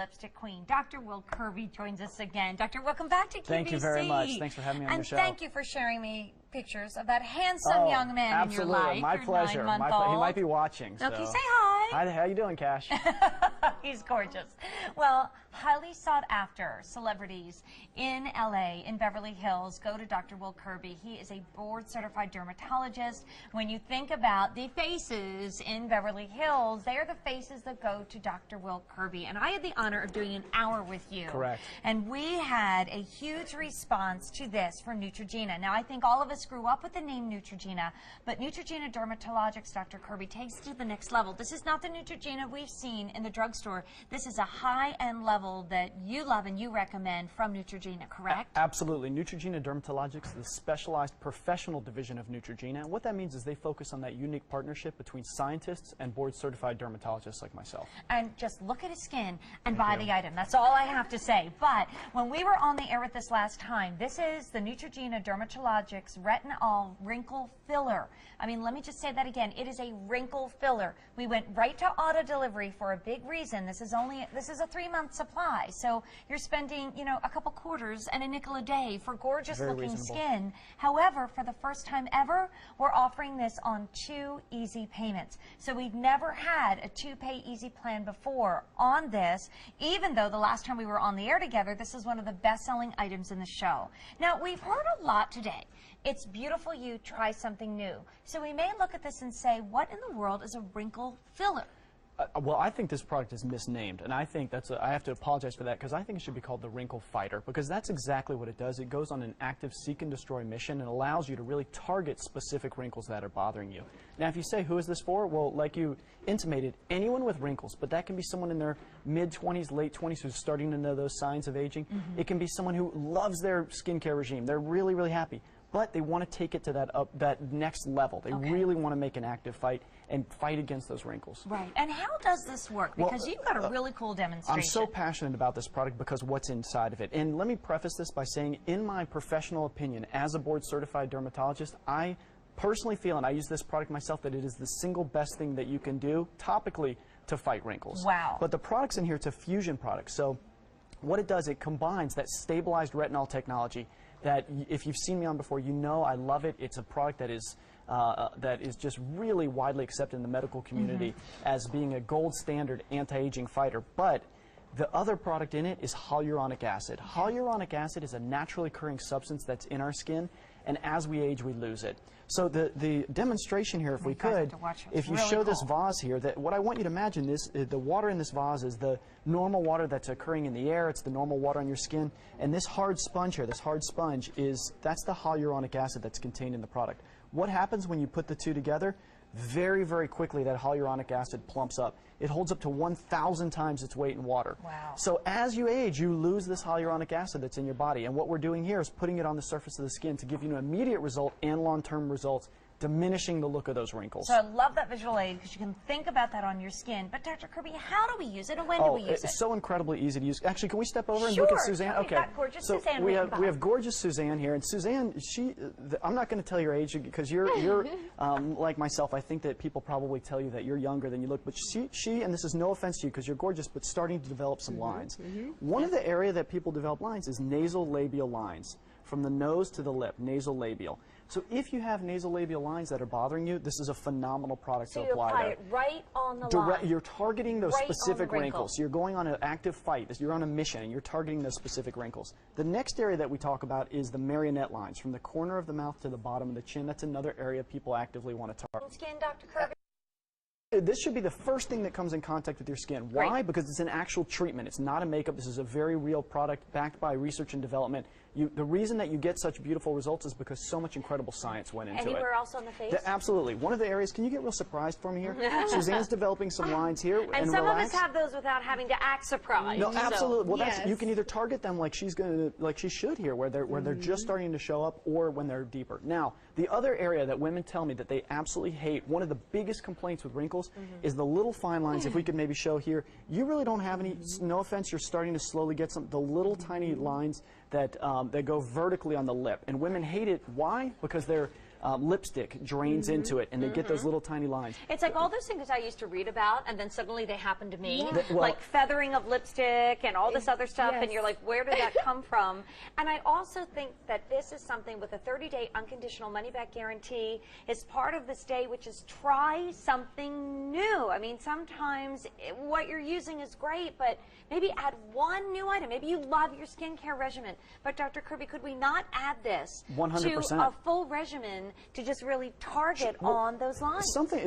lipstick queen. Dr. Will Kirby joins us again. Dr. Welcome back to QVC. Thank you very much. Thanks for having me on the show. And thank you for sharing me pictures of that handsome young man in your life. My pleasure. He might be watching. So. Okay, say hi. Hi, how you doing, Cash? He's gorgeous. Well, highly sought after celebrities in LA, in Beverly Hills, go to Dr. Will Kirby. He is a board certified dermatologist. When you think about the faces in Beverly Hills, they are the faces that go to Dr. Will Kirby. And I had the honor of doing an hour with you. Correct. And we had a huge response to this from Neutrogena. Now, I think all of us grew up with the name Neutrogena, but Neutrogena Dermatologics, Dr. Kirby, takes it to the next level. This is not the Neutrogena we've seen in the drugstore. This is a high-end level that you love and you recommend from Neutrogena, correct? Absolutely. Neutrogena Dermatologics is the specialized professional division of Neutrogena. And what that means is they focus on that unique partnership between scientists and board-certified dermatologists like myself. And just look at his skin and buy the item. That's all I have to say. But when we were on the air with this last time, this is the Neutrogena Dermatologics Retinol Wrinkle Filler. I mean, let me just say that again. It is a wrinkle filler. We went right to auto delivery for a big reason. This is a 3-month supply. So you're spending, you know, a couple quarters and a nickel a day for gorgeous looking skin. However, for the first time ever, we're offering this on 2 easy payments. So we've never had a 2-pay easy plan before on this, even though the last time we were on the air together, this is one of the best-selling items in the show. Now, we've heard a lot today. It's beautiful you try something new. So we may look at this and say, what in the world is a wrinkle filler? Well, I think this product is misnamed, and I think I have to apologize for that because I think it should be called the Wrinkle Fighter, because that's exactly what it does. It goes on an active seek and destroy mission and allows you to really target specific wrinkles that are bothering you. Now, if you say, who is this for? Well, like you intimated, anyone with wrinkles, but that can be someone in their mid-20s, late 20s who's starting to know those signs of aging. It can be someone who loves their skincare regime. They're really, really happy, but they want to take it to that next level. They really want to make an active fight and fight against those wrinkles. Right. And how does this work? Because you've got a really cool demonstration. I'm so passionate about this product because what's inside of it. And let me preface this by saying, in my professional opinion, as a board-certified dermatologist, I personally feel, and I use this product myself, that it is the single best thing that you can do topically to fight wrinkles. Wow. But the product's in here, it's a fusion product. So what it does, it combines that stabilized retinol technology that if you've seen me on before, you know I love it. It's a product that is just really widely accepted in the medical community as being a gold standard anti-aging fighter. But the other product in it is hyaluronic acid. Hyaluronic acid is a naturally occurring substance that's in our skin, and as we age, we lose it. So the demonstration here, if we could, if you show this vase here, that what I want you to imagine is the water in this vase is the normal water that's occurring in the air. It's the normal water on your skin. And this hard sponge here, this hard sponge, that's the hyaluronic acid that's contained in the product. What happens when you put the two together? Very, very quickly, that hyaluronic acid plumps up. It holds up to 1,000 times its weight in water. Wow. So as you age, you lose this hyaluronic acid that's in your body. And what we're doing here is putting it on the surface of the skin to give you an immediate result and long-term results, diminishing the look of those wrinkles. So I love that visual aid because you can think about that on your skin. But Dr. Kirby, how do we use it and when do we use it? It's so incredibly easy to use. Actually, can we step over and look at Suzanne? Okay. Got gorgeous Suzanne we have gorgeous Suzanne here, and Suzanne, I'm not going to tell your age because you're like myself. I think that people probably tell you that you're younger than you look, but she, and this is no offense to you because you're gorgeous, but starting to develop some lines. One of the area that people develop lines is nasal labial lines. From the nose to the lip, nasal labial. So if you have nasolabial lines that are bothering you, this is a phenomenal product to apply. So you apply it right on the line. You're targeting those specific wrinkles. You're going on an active fight. You're on a mission, and you're targeting those specific wrinkles. The next area that we talk about is the marionette lines, from the corner of the mouth to the bottom of the chin. That's another area people actively want to target. Skin, Dr. Kirby? This should be the first thing that comes in contact with your skin. Why? Because it's an actual treatment. It's not a makeup. This is a very real product backed by research and development. The reason that you get such beautiful results is because so much incredible science went into it. Anywhere else on the face? Absolutely. One of the areas, can you get real surprised for me here? Suzanne's developing some lines here. And some of us have those without having to act surprised. No, absolutely. Well, you can either target them like she should here, where they're just starting to show up, or when they're deeper. Now, the other area that women tell me that they absolutely hate, one of the biggest complaints with wrinkles, is the little fine lines. If we could maybe show here, you really don't have any. No offense, you're starting to slowly get the little tiny lines that go vertically on the lip, and women hate it. Why? Because they're lipstick drains into it, and they get those little tiny lines. It's like all those things I used to read about, and then suddenly they happen to me, Well, like feathering of lipstick and all this other stuff, yes. and you're like, where did that come from? And I also think that this is something with a 30-day unconditional money-back guarantee is part of this day, which is try something new. I mean, sometimes what you're using is great, but maybe add one new item. Maybe you love your skincare regimen, but Dr. Kirby, could we not add this 100%. to a full regimen to just really target on those lines? Something,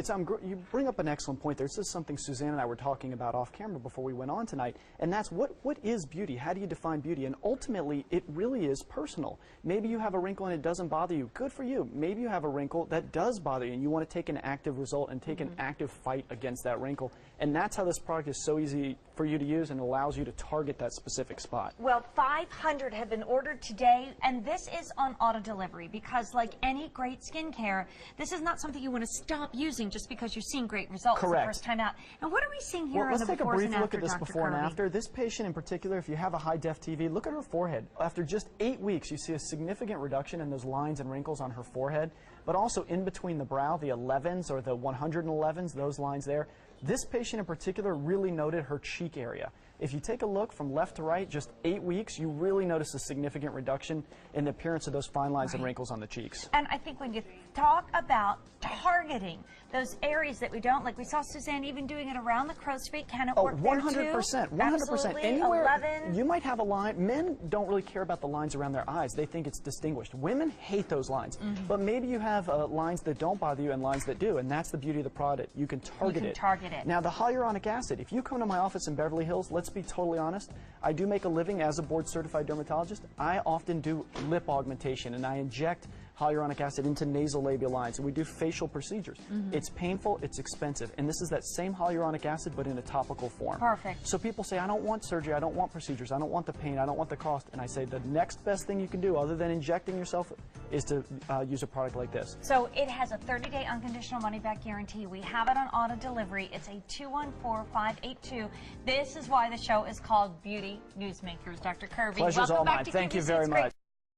you bring up an excellent point there. This is something Suzanne and I were talking about off camera before we went on tonight, and that's what is beauty? How do you define beauty? And ultimately, it really is personal. Maybe you have a wrinkle and it doesn't bother you. Good for you. Maybe you have a wrinkle that does bother you, and you want to take an active result and take an active fight against that wrinkle. And that's how this product is so easy for you to use and allows you to target that specific spot. Well, 500 have been ordered today, and this is on auto delivery because, like any great skincare, this is not something you want to stop using just because you're seeing great results the first time out. And what are we seeing here Well, on let's the take a befores brief and look after, at this Dr. before and Kirby? after. This patient in particular, if you have a high-def TV, look at her forehead. After just 8 weeks, you see a significant reduction in those lines and wrinkles on her forehead, but also in between the brow, the 11s or the 111s, those lines there. This patient in particular really noted her cheek area. If you take a look from left to right, just 8 weeks, you really notice a significant reduction in the appearance of those fine lines and wrinkles on the cheeks. And I think when you talk about targeting those areas that we don't, like we saw Suzanne even doing it around the crow's feet, can it work there too? 100%, 100%. Absolutely. Anywhere 11. you might have a line. Men don't really care about the lines around their eyes. They think it's distinguished. Women hate those lines. But maybe you have lines that don't bother you and lines that do, and that's the beauty of the product. You can target it. Now, the hyaluronic acid, if you come to my office in Beverly Hills, let's be totally honest, I do make a living as a board-certified dermatologist. I often do lip augmentation, and I inject hyaluronic acid into nasolabial lines, and we do facial procedures. It's painful, it's expensive, and this is that same hyaluronic acid but in a topical form. Perfect. So people say, I don't want surgery, I don't want procedures, I don't want the pain, I don't want the cost, and I say the next best thing you can do other than injecting yourself is to use a product like this. So it has a 30-day unconditional money-back guarantee. We have it on auto delivery. It's a 214-582. This is why the show is called Beauty Newsmakers. Dr. Kirby, Pleasure's welcome all back mine. to Thank you QVC. very It's great much.